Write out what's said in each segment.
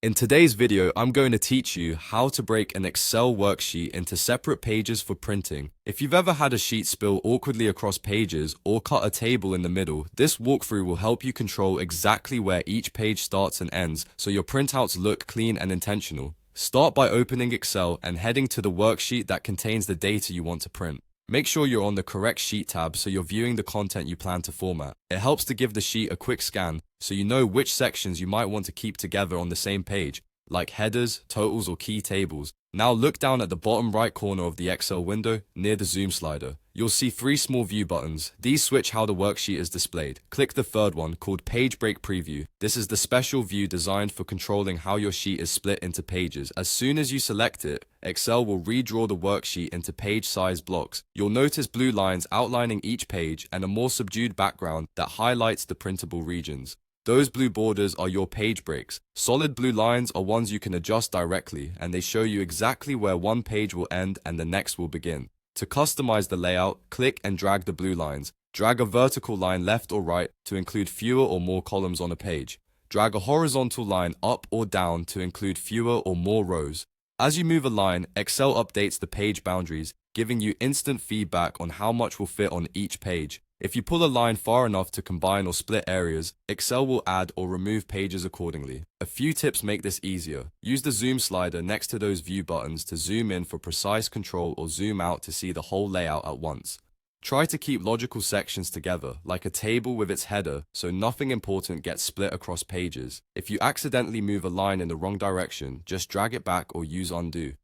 In today's video, I'm going to teach you how to break an Excel worksheet into separate pages for printing. If you've ever had a sheet spill awkwardly across pages or cut a table in the middle, this walkthrough will help you control exactly where each page starts and ends so your printouts look clean and intentional. Start by opening Excel and heading to the worksheet that contains the data you want to print. Make sure you're on the correct sheet tab so you're viewing the content you plan to format. It helps to give the sheet a quick scan so you know which sections you might want to keep together on the same page, like headers, totals, or key tables. Now look down at the bottom right corner of the Excel window near the zoom slider. You'll see three small view buttons. These switch how the worksheet is displayed. Click the third one called Page Break Preview. This is the special view designed for controlling how your sheet is split into pages. As soon as you select it, Excel will redraw the worksheet into page-size blocks. You'll notice blue lines outlining each page and a more subdued background that highlights the printable regions. Those blue borders are your page breaks. Solid blue lines are ones you can adjust directly, and they show you exactly where one page will end and the next will begin. To customize the layout, click and drag the blue lines. Drag a vertical line left or right to include fewer or more columns on a page. Drag a horizontal line up or down to include fewer or more rows. As you move a line, Excel updates the page boundaries, giving you instant feedback on how much will fit on each page. If you pull a line far enough to combine or split areas, Excel will add or remove pages accordingly. A few tips make this easier. Use the zoom slider next to those view buttons to zoom in for precise control or zoom out to see the whole layout at once. Try to keep logical sections together, like a table with its header, so nothing important gets split across pages. If you accidentally move a line in the wrong direction, just drag it back or use undo.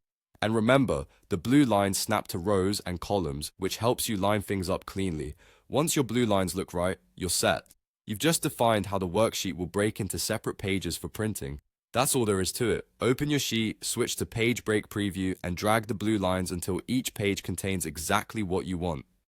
And remember, the blue lines snap to rows and columns, which helps you line things up cleanly. Once your blue lines look right, you're set. You've just defined how the worksheet will break into separate pages for printing. That's all there is to it. Open your sheet, switch to Page Break Preview, and drag the blue lines until each page contains exactly what you want.